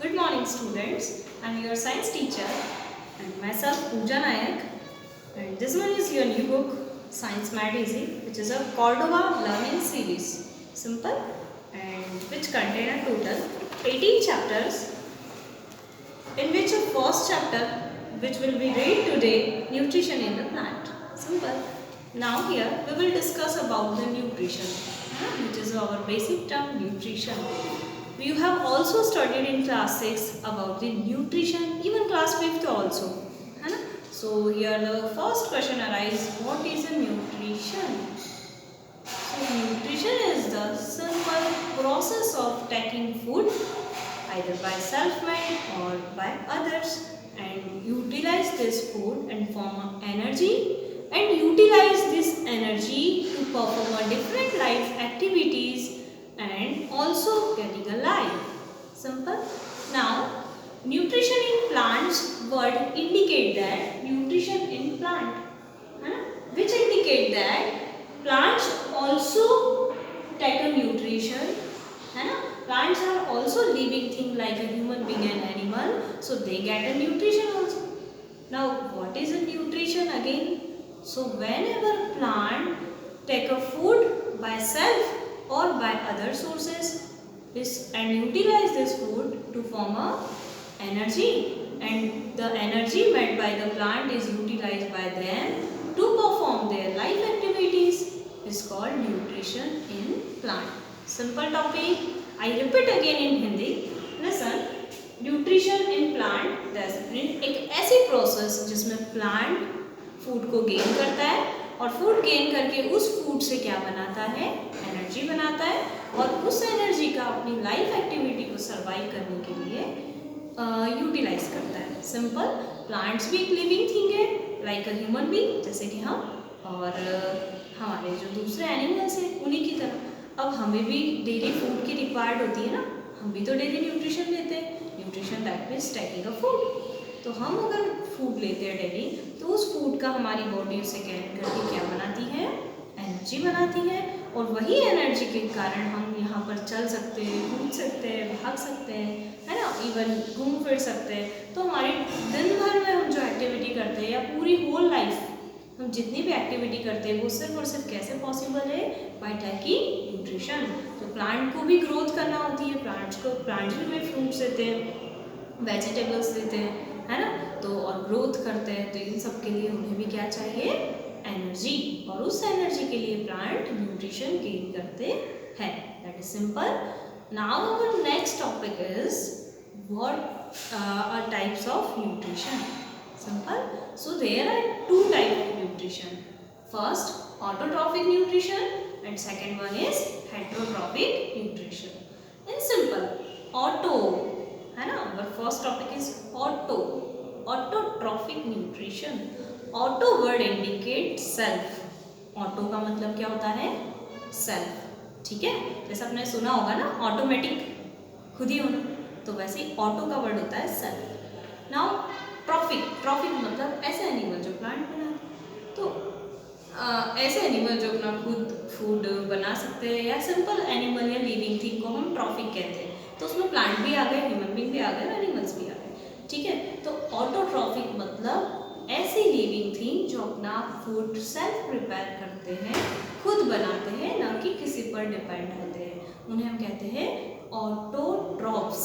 Good morning students. I am your science teacher and myself Pooja Nayak, and this one is your new book Science Mad Easy, which is a Cordova learning series. Simple, and which contain a total 18 chapters, in which the first chapter which will be read today, nutrition in the plant. Simple. Now here we will discuss about the nutrition, which is our basic term nutrition. You have also studied in class 6 about the nutrition, even class 5th also. So here the first question arises, what is a nutrition? So nutrition is the simple process of taking food either by self-made or by others and utilize this food and form energy and utilize this energy to perform different life activities and also getting alive. Simple. Now, nutrition in plants word indicate that nutrition in plant, which indicate that plants also take a nutrition. Plants are also living thing like a human being and animal, so they get a nutrition also. Now, what is a nutrition again? So, whenever plant take a food by self or by other sources and utilize this food to form a energy, and the energy made by the plant is utilized by them to perform their life activities is called nutrition in plant. Simple topic. I repeat again in Hindi. Listen. Nutrition in plant एक ऐसी process जिसमें plant food को gain करता है और food gain करके उस food से क्या बनाता है, एनर्जी बनाता है और उस एनर्जी का अपनी लाइफ एक्टिविटी को सर्वाइव करने के लिए यूटिलाइज करता है. सिंपल. प्लांट्स भी एक लिविंग थिंग है लाइक अ ह्यूमन बीइंग, जैसे कि हम और हमारे जो दूसरे एनिमल्स हैं उन्हीं की तरह. अब हमें भी डेली फूड की रिक्वायर्ड होती है ना, हम भी तो डेली न्यूट्रिशन लेते हैं. Nutrition that means taking a food. तो हम अगर फूड लेते हैं डेली तो उस फूड का हमारी बॉडी उसे कैन करके क्या बनाती है, एनर्जी बनाती है और वही एनर्जी के कारण हम यहाँ पर चल सकते हैं, कूद सकते हैं, भाग सकते हैं, है ना, इवन घूम फिर सकते हैं. तो हमारी दिन भर में हम जो एक्टिविटी करते हैं या पूरी होल लाइफ हम जितनी भी एक्टिविटी करते हैं वो सिर्फ और सिर्फ कैसे पॉसिबल है, बाय टेकिंग न्यूट्रिशन. तो प्लांट को भी ग्रोथ करना होती है, प्लांट्स भी हमें फ्रूट्स देते हैं, वेजिटेबल्स देते हैं, है ना, तो और ग्रोथ करते हैं. तो इन सब के लिए उन्हें भी क्या चाहिए, एनर्जी, और उस एनर्जी के लिए प्लांट न्यूट्रिशन गेन करते हैं. That is simple. Now our next topic is what are types of nutrition. Simple. So there are two types of nutrition. First, autotrophic nutrition and second one is heterotrophic nutrition. In simple, auto, है ना, our first topic is autotrophic nutrition. Auto word indicate self. Auto का मतलब क्या होता है, self. ठीक है, जैसे आपने सुना होगा ना ऑटोमेटिक, खुद ही होना, तो वैसे ही ऑटो का वर्ड होता है सेल्फ. नाउ ट्रॉफिक मतलब ऐसे एनिमल जो प्लांट बनाते, तो ऐसे एनिमल जो अपना खुद फूड बना सकते हैं, या सिंपल एनिमल या लिविंग थिंग को हम ट्रॉफिक कहते हैं. तो उसमें प्लांट भी आ गए, ह्यूमन बीइंग भी आ गए, एनिमल्स भी आ गए. ठीक है, तो ऑटोट्रॉफिक मतलब ऐसी लिविंग थिंग जो अपना फूड सेल्फ प्रिपेयर करते हैं, खुद बनाते हैं, ना कि किसी पर डिपेंड होते हैं. उन्हें हम कहते हैं ऑटोट्रॉप्स,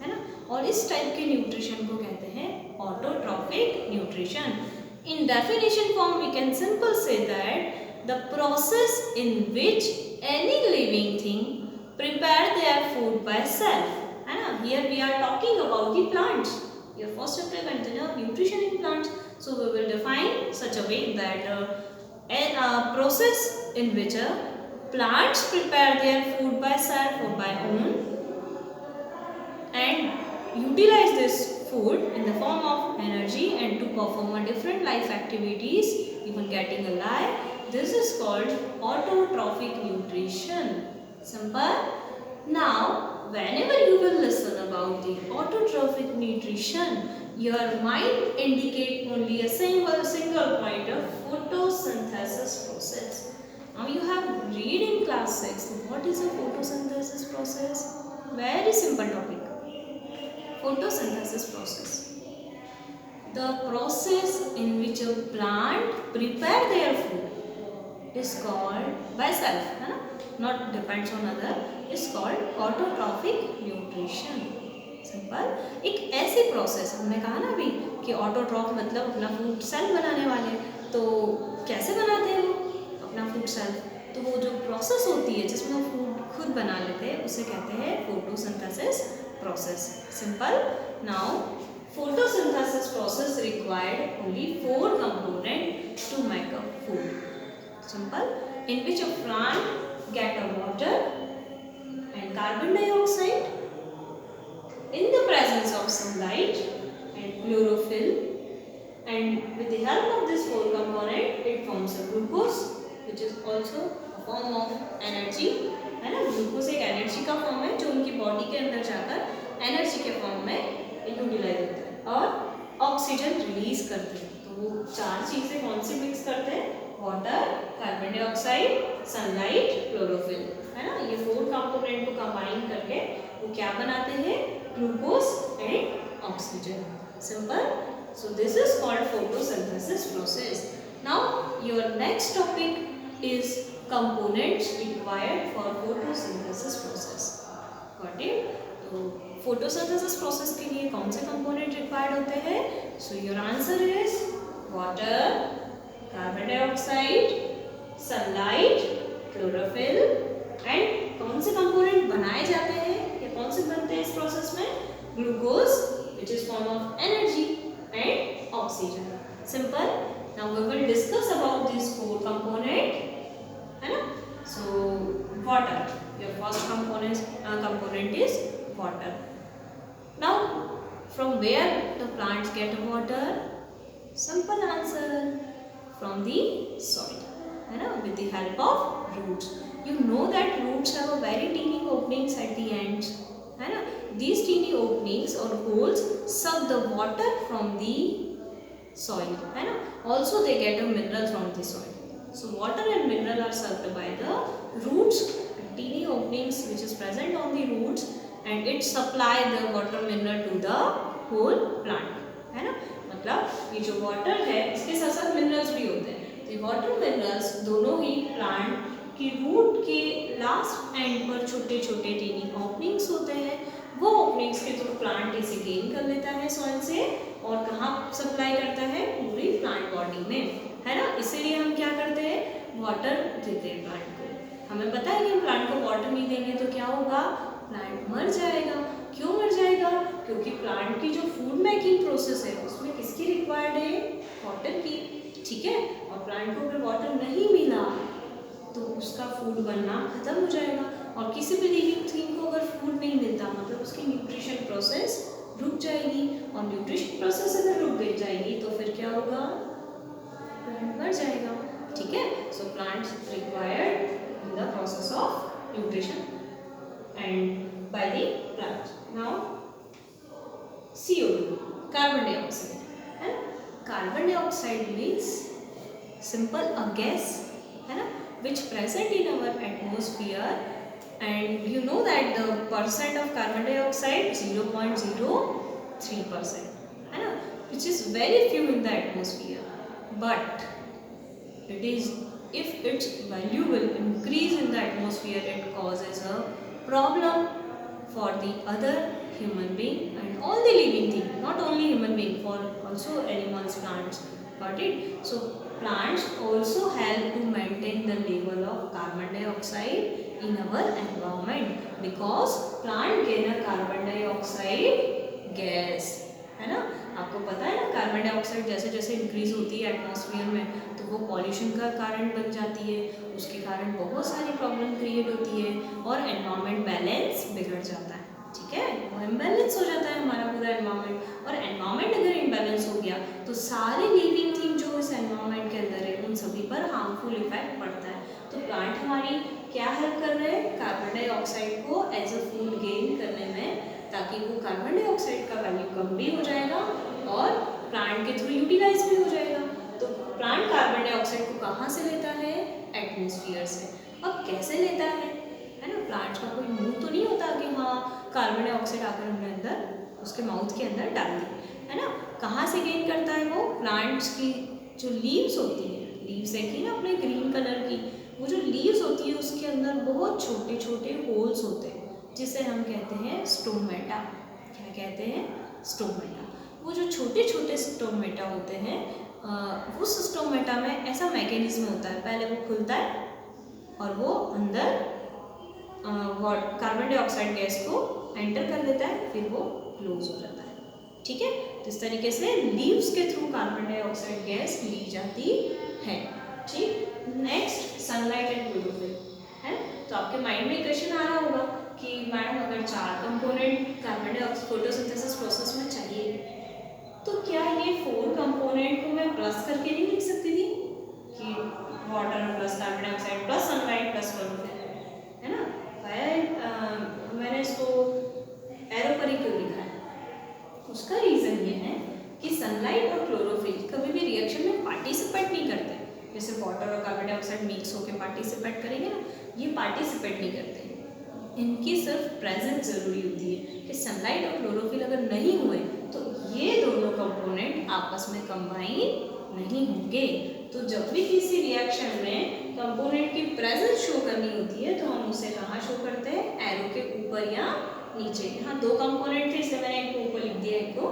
है ना. और इस टाइप के न्यूट्रिशन को कहते हैं autotrophic nutrition. In definition form we can simple say that the process in which any living thing prepare their food by self. And here we are talking about the plants. Your first chapter contains nutrition in plants. So we will define such a way that a process in which plants prepare their food by self or by own and utilize this food in the form of energy and to perform a different life activities, even getting alive. This is called autotrophic nutrition. Simple. Now, whenever you will listen about the autotrophic nutrition, your mind indicate only a single point of photosynthesis process. Now you have read in class 6 what is a photosynthesis process. Very simple topic. photosynthesis process. The process in which a plant prepare their food is called by self, है ना, not depends on other, is called autotrophic nutrition. Simple, एक ऐसी process, हमने कहा ना अभी कि autotroph मतलब अपना फूड सेल्फ बनाने वाले, तो कैसे बनाते हैं वो अपना फूड सेल्फ? तो वो जो प्रोसेस होती है जिसमें वो फूड खुद बना लेते हैं उसे कहते हैं photosynthesis process. Simple. Now photosynthesis process required only 4 components to make a food. Simple. In which a plant get a water and carbon dioxide in the presence of sunlight and chlorophyll, and with the help of this 4 component it forms a glucose, which is also a form of energy, है ना. Glucose एक energy का form है जो उनकी body के अंदर जाकर एनर्जी के फॉर्म में यूटिलाइज होता है और ऑक्सीजन रिलीज करते हैं. तो वो 4 चीजें कौन सी मिक्स करते हैं? Water, carbon dioxide, sunlight, chlorophyll, है ना. ये 4 कंपोनेंट को कंबाइन करके वो क्या बनाते हैं? Glucose and oxygen. Simple. So this is called photosynthesis process. Now your next topic is components required for photosynthesis process. Got it? तो photosynthesis process के लिए कौन से component required होते हैं? So your answer is water, carbon dioxide, sunlight, chlorophyll, and कौन से component बनाए जाते हैं या कौन से बनते हैं इस process में? Glucose, which is form of energy, and oxygen. Simple. Now we will discuss about these 4 components. है ना. So water, your first component is water. Now from where the plants get water? Simple answer, from the soil, है ना, with the help of roots. You know that roots have a very teeny openings at the ends, है ना. These teeny openings or holes suck the water from the soil, है ना. Also they get a mineral from the soil. So water and mineral are sucked by the roots, teeny openings which is present on the roots, and it supply the water mineral to the whole plant, है ना. मतलब ये जो water है इसके साथ साथ minerals भी होते हैं. तो ये water minerals दोनों ही plant की root के last end पर छोटे छोटे teeny openings होते हैं. वो openings के थ्रू plant इसे gain कर लेता है soil से और कहाँ supply करता है? पूरी plant body में, है ना. इसीलिए हम क्या करते हैं? वाटर देते हैं प्लांट को. हमें पता है कि हम प्लांट को वाटर नहीं देंगे तो क्या होगा? प्लांट मर जाएगा. क्यों मर जाएगा? क्योंकि प्लांट की जो फूड मेकिंग प्रोसेस है उसमें किसकी रिक्वायर्ड है? वाटर की. ठीक है. और प्लांट को अगर वाटर नहीं मिला तो उसका फूड बनना खत्म हो जाएगा. और किसी भी लिविंग थिंग को अगर फूड नहीं मिलता मतलब उसकी न्यूट्रिशन प्रोसेस रुक जाएगी. और न्यूट्रिशन प्रोसेस अगर रुक जाएगी तो फिर क्या होगा? प्लांट मर जाएगा. ठीक है. So plants required in the process of nutrition and by the plant. Now CO2, carbon dioxide, है ना. Carbon dioxide means simple a gas, है ना, which present in our atmosphere, and you know that the percent of carbon dioxide 0.03%, है ना, which is very few in the atmosphere. But it is, if its value will increase in the atmosphere, it causes a problem for the other human being and all the living thing, not only human being, for also animals, plants. Got it? So plants also help to maintain the level of carbon dioxide in our environment because plant gain a carbon dioxide gas, है ना. आपको पता है ना carbon dioxide जैसे जैसे increase होती है एटमॉस्फेयर में तो वो पॉल्यूशन का कारण बन जाती है. उसके कारण बहुत सारी प्रॉब्लम क्रिएट होती है और एनवायरनमेंट बैलेंस बिगड़ जाता है. ठीक है. वो इम्बैलेंस हो जाता है हमारा पूरा एनवायरनमेंट. और एनवायरनमेंट अगर इम्बैलेंस हो गया तो सारे लिविंग थिंग जो इस एनवायरनमेंट के अंदर है उन सभी पर हार्मफुल इफेक्ट पड़ता है. तो प्लांट हमारी क्या हेल्प कर रहे हैं? कार्बन डाइऑक्साइड को एज अ फूड गेन करने में, ताकि वो कार्बन डाइऑक्साइड का वैल्यू कम भी हो जाएगा और प्लांट के थ्रू यूटिलाइज भी हो जाएगा. तो प्लांट कार्बन डाइऑक्साइड को कहाँ से लेता है? एटमॉस्फेयर से. अब कैसे लेता है ना. प्लांट का कोई मुंह तो नहीं होता कि हाँ कार्बन डाइऑक्साइड आकर हमें अंदर उसके माउथ के अंदर डाल दी, है ना। कहाँ से गेन करता है वो? प्लांट्स की जो लीव्स होती है, लीव्स देखिए ना अपने ग्रीन कलर की, वो जो लीव्स होती है उसके अंदर बहुत छोटे छोटे होल्स होते हैं जिसे हम कहते हैं स्टोमेटा। क्या कहते हैं? स्टोमेटा। वो जो छोटे छोटे स्टोमेटा होते हैं, उस स्टोमेटा में ऐसा मैकेनिज्म होता है, पहले वो खुलता है और वो अंदर कार्बन डाइऑक्साइड गैस को एंटर कर लेता है, फिर वो क्लोज हो जाता है। ठीक है, तो इस तरीके से लीव्स के थ्रू कार्बन डाइऑक्साइड गैस ली जाती है। ठीक, नेक्स्ट सनलाइट एंड क्लोरोफिल है। तो आपके माइंड में क्वेश्चन आ रहा होगा कि मैडम अगर 4 component carbon dioxide photosynthesis process में चाहिए, तो क्या ये 4 कंपोनेंट को मैं प्लस करके नहीं लिख सकती थी कि water plus carbon dioxide plus sunlight plus chlorophyll, है ना। मैंने इसको एरो पर ही क्यों लिखा है? उसका रीज़न ये है कि सनलाइट और क्लोरोफिल कभी भी रिएक्शन में पार्टिसिपेट नहीं करते। जैसे वाटर और कार्बन डाइऑक्साइड मिक्स होकर पार्टिसिपेट करेंगे ना, ये पार्टिसिपेट नहीं करते। इनकी सिर्फ प्रेजेंस ज़रूरी होती है कि सनलाइट और क्लोरोफिल अगर नहीं हुए तो ये दोनों कंपोनेंट आपस में कंबाइन नहीं होंगे। तो जब भी किसी रिएक्शन में कंपोनेंट की प्रेजेंस शो करनी होती है तो हम उसे कहाँ शो करते हैं? एरो के ऊपर या नीचे। यहाँ 2 कंपोनेंट थे, इसलिए मैंने एक को ऊपर लिख दिया, एक को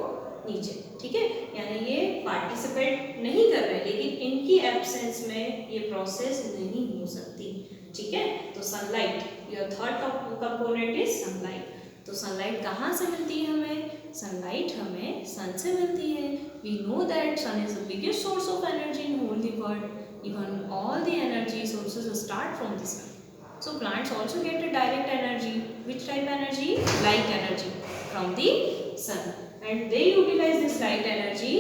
नीचे। ठीक है, यानी ये पार्टिसिपेट नहीं कर रहे, लेकिन इनकी एब्सेंस में ये प्रोसेस नहीं हो सकती। ठीक है, तो sunlight, your third component is sunlight. तो सनलाइट कहाँ से मिलती है हमें? सनलाइट हमें सन से मिलती है। We know that sun is the biggest source of energy in whole the world. Even all the energy sources start from the sun. So plants also get a direct energy. Which type energy? Light energy from the sun. And they utilize this light energy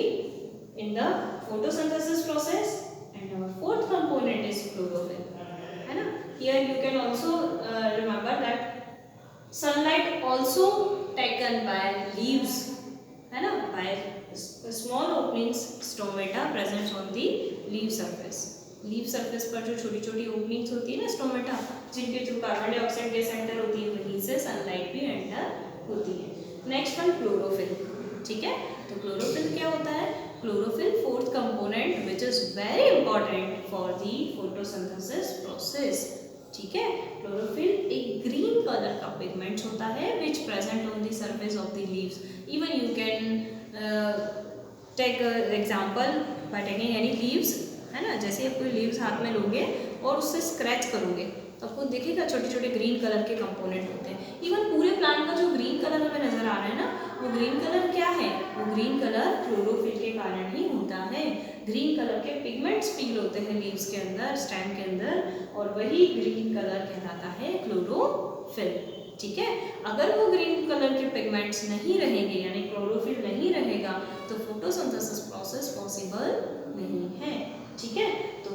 in the photosynthesis process. And our 4th component is chlorophyll. है ना? Here you can also remember that sunlight also taken by leaves. है ना? By small openings, stomata present on the leave surface. Leave surface पर जो छोटी छोटी openings होती है ना, स्टोमेटा, जिनके through carbon dioxide gas enter होती है, वहीं से सनलाइट भी एंटर होती है। Next one chlorophyll. ठीक है, तो क्लोरोफिल क्या होता है? Chlorophyll 4th component which is very important for the photosynthesis process. ठीक है, क्लोरोफिल एक ग्रीन कलर का पिगमेंट होता है which present on the surface of the leaves. Even you can take example by taking any leaves, है ना। जैसे आप कोई लीव्स हाथ में लोगे और उससे स्क्रैच करोगे तो आपको दिखेगा छोटे छोटे ग्रीन कलर के कंपोनेंट होते हैं। इवन पूरे प्लांट का जो ग्रीन कलर हमें नजर आ रहा है ना, वो ग्रीन कलर क्या है? वो ग्रीन कलर क्लोरोफिल के कारण ही होता है। ग्रीन कलर के पिगमेंट्स फील होते हैं लीव्स के अंदर, स्टेम के अंदर, और वही ग्रीन कलर कहलाता है क्लोरोफिल। ठीक है, अगर वो ग्रीन कलर के पिगमेंट्स नहीं रहेंगे, यानी क्लोरोफिल नहीं रहेगा, तो फोटोसिंथेसिस प्रोसेस पॉसिबल नहीं है। ठीक है, तो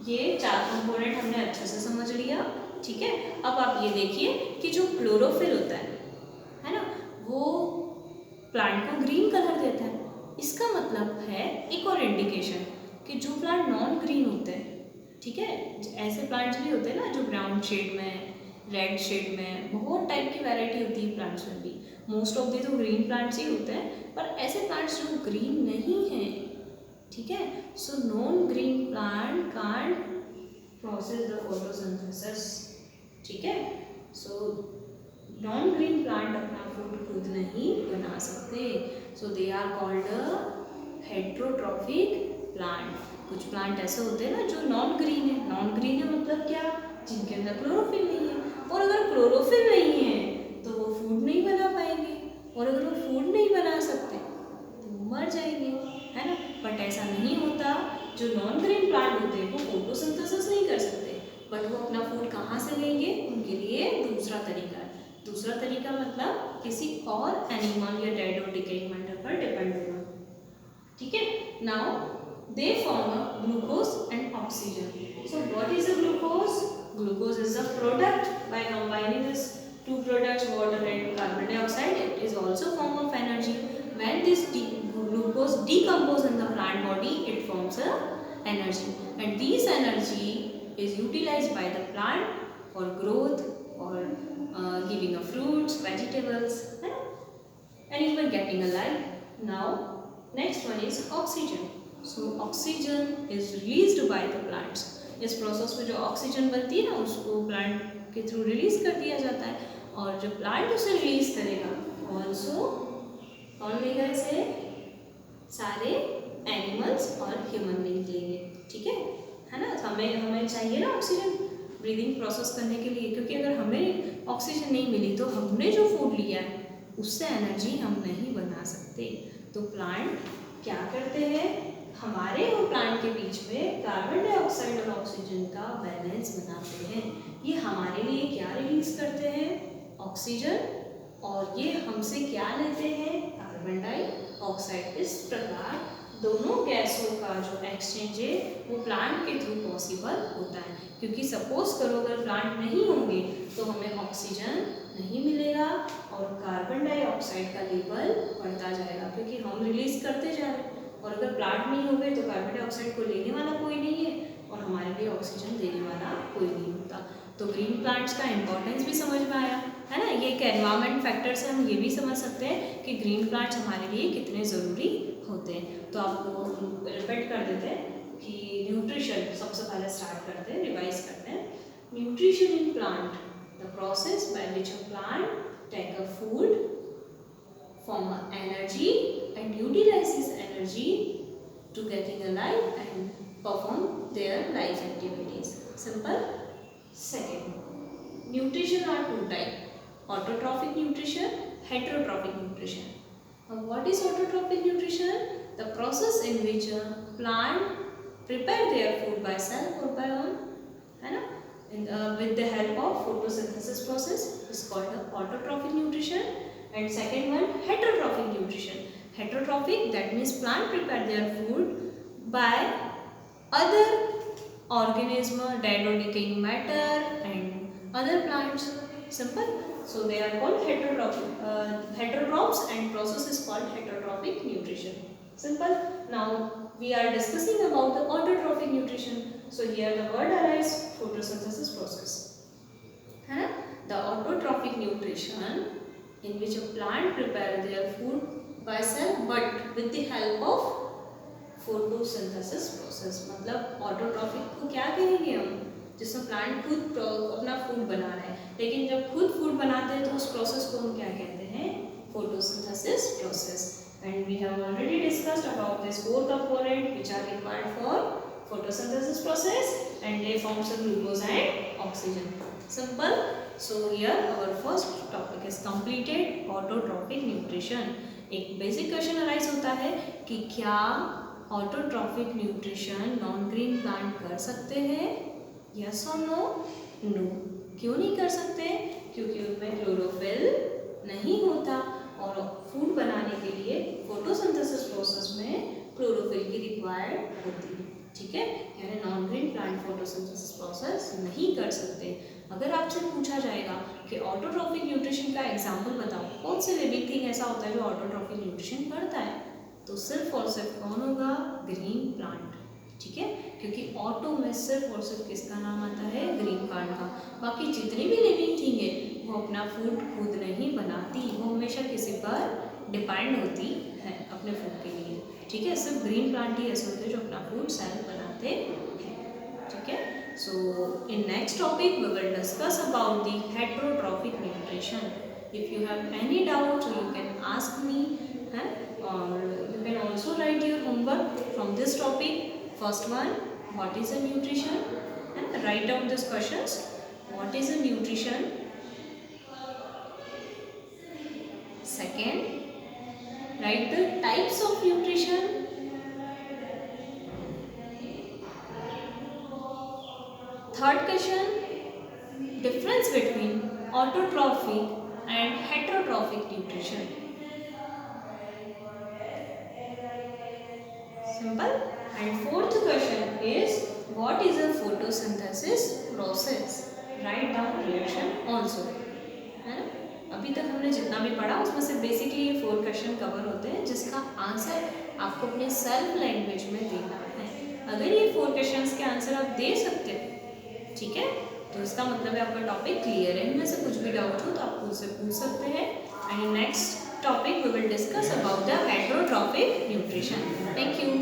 ये 4 कंपोनेंट हमने अच्छे से समझ लिया। ठीक है, अब आप ये देखिए कि जो क्लोरोफिल होता है ना, वो प्लांट को ग्रीन कलर देता है। इसका मतलब है एक और इंडिकेशन कि जो प्लांट नॉन ग्रीन होते हैं, ठीक है, ऐसे प्लांट्स भी होते हैं ना जो ब्राउन शेड में, रेड शेड में, बहुत टाइप की वैरायटी होती है प्लांट्स में भी। मोस्ट ऑफ दी तो ग्रीन प्लांट्स ही होते हैं, पर ऐसे प्लांट्स जो ग्रीन नहीं हैं, ठीक है, so non green plant can't process the photosynthesis. ठीक है, सो नॉन ग्रीन प्लांट अपना फूड खुद नहीं बना सकते, so they are called heterotrophic plant. कुछ प्लांट ऐसे होते हैं ना जो नॉन ग्रीन है। नॉन ग्रीन है मतलब क्या? जिनके अंदर क्लोरोफिल नहीं है, और अगर क्लोरोफिल नहीं है तो वो फूड नहीं बना पाएंगे, और अगर वो फूड नहीं बना सकते तो वो मर जाएंगे, है ना। बट ऐसा नहीं होता, जो नॉन ग्रीन प्लांट होते हैं वो फोटोसिंथेसिस नहीं कर सकते, बट वो अपना फूड कहाँ से लेंगे? उनके लिए दूसरा तरीका है। दूसरा तरीका मतलब किसी और एनिमल या डेड और डिकेइंग मैटर पर डिपेंड होना। ठीक है, now they form a glucose and oxygen. So what is a glucose? Glucose is a product. By combining these two products, water and carbon dioxide, it is also form of energy. When this glucose decompose in the plant body, it forms a energy, and this energy is utilized by the plant for growth, or giving of fruits, vegetables, है ना। and even getting alive. Now next one is oxygen. So oxygen is released by the plants. इस process में जो oxygen बनती है ना उसको plant के थ्रू रिलीज कर दिया जाता है, और जो प्लांट उसे रिलीज करेगा ऑल्सो कौन लेगा इसे? सारे एनिमल्स और ह्यूमन बीइंग लेंगे, ठीक है ना। हमें चाहिए ना ऑक्सीजन ब्रीदिंग प्रोसेस करने के लिए, क्योंकि अगर हमें ऑक्सीजन नहीं मिली तो हमने जो फूड लिया है उससे एनर्जी हम नहीं बना सकते। तो प्लांट क्या करते हैं, हमारे और प्लांट के बीच में कार्बन डाइऑक्साइड और ऑक्सीजन का बैलेंस बनाते हैं। ये हमारे लिए क्या रिलीज करते हैं? ऑक्सीजन, और ये हमसे क्या लेते हैं? Carbon dioxide. इस प्रकार दोनों गैसों का जो एक्सचेंज है वो प्लांट के थ्रू पॉसिबल होता है, क्योंकि सपोज करो अगर प्लांट नहीं होंगे तो हमें ऑक्सीजन नहीं मिलेगा और कार्बन डाइऑक्साइड का लेवल बढ़ता जाएगा, क्योंकि हम रिलीज करते जा रहे हैं। और अगर प्लांट नहीं होंगे तो कार्बन डाइऑक्साइड को लेने वाला कोई नहीं है और हमारे लिए ऑक्सीजन देने वाला कोई नहीं होता। तो ग्रीन प्लांट्स का इंपॉर्टेंस भी समझ में आया है ना। ये एक एनवायरमेंट फैक्टर से हम ये भी समझ सकते हैं कि ग्रीन प्लांट्स हमारे लिए कितने ज़रूरी होते हैं। तो आपको रिपीट कर देते हैं कि न्यूट्रिशन सबसे पहले स्टार्ट करते हैं, रिवाइज करते हैं। Nutrition in plant, the process by which a plant take a food, form energy and utilize this energy to getting alive and perform their life activities. Simple. Second, nutrition are two type: autotrophic nutrition, heterotrophic nutrition. Now what is autotrophic nutrition? The process in which a plant prepare their food by self or by own, है ना, with the help of photosynthesis process is called the autotrophic nutrition. And second one, heterotrophic nutrition. Heterotrophic, that means plant prepare their food by other organism, dead or decaying matter and other plants. Simple. So they are called heterotrophic, heterotrophs, and process is called heterotrophic nutrition. Simple. Now we are discussing about the autotrophic nutrition. So here the word arises photosynthesis process, है ना। The autotrophic nutrition in which a plant prepare their food by self but with the help of photosynthesis process। मतलब autotrophic को क्या कहेंगे हम? जिसमें plant खुद अपना फूड बना रहे हैं, लेकिन जब खुद फूड बनाते हैं तो उस प्रोसेस को हम क्या कहते हैं? photosynthesis process. And we have already discussed about this four component which are required for photosynthesis process, and they form the glucose and oxygen. Simple. So here our first topic is completed, autotrophic nutrition. एक basic question arise होता है कि क्या autotrophic nutrition non green plant कर सकते हैं? Yes और no? No. क्यों नहीं कर सकते? क्योंकि उनमें क्लोरोफिल नहीं होता और फूड बनाने के लिए फोटोसिंथेसिस प्रोसेस में क्लोरोफिल की रिक्वायर्ड होती है, ठीक है। यानी non green plant photosynthesis process नहीं कर सकते। अगर आपसे पूछा जाएगा कि ऑटोट्रॉफिक न्यूट्रिशन का एग्जाम्पल बताओ, कौन से लिविंग थिंग ऐसा होता है जो ऑटोट्रॉफिक न्यूट्रिशन करता है, तो सिर्फ और सिर्फ कौन होगा? ग्रीन प्लांट, ठीक है। क्योंकि ऑटो में सिर्फ और सिर्फ किसका नाम आता है? ग्रीन प्लांट का। बाकी जितनी भी लिविंग थिंग है वो अपना फूड खुद नहीं बनाती, वो हमेशा किसी पर डिपेंड होती है अपने फूड के लिए, ठीक है। सिर्फ ग्रीन प्लांट ही ऐसे होते हैं जो अपना फूड सेल्फ बनाते हैं, ठीक है। So in next topic we will discuss about the heterotrophic nutrition. If you have any doubt you can ask me, or you can also write your homework from this topic. First one, what is a nutrition? Write down these questions. What is a nutrition? Second, write the types of nutrition. Third question, difference between autotrophic and heterotrophic nutrition. Simple. And fourth question is, what is a photosynthesis process? Write down reaction also, है ना। अभी तक हमने जितना भी पढ़ा उसमें से बेसिकली ये 4 क्वेश्चन कवर होते हैं जिसका आंसर आपको अपने सेल्फ लैंग्वेज में देना है। अगर ये 4 क्वेश्चंस के आंसर आप दे सकते हो, ठीक है, तो इसका मतलब है आपका टॉपिक क्लियर है। इनमें से कुछ भी डाउट हो तो आप मुझसे पूछ सकते हैं। And next topic we will discuss about the heterotrophic nutrition. Thank you.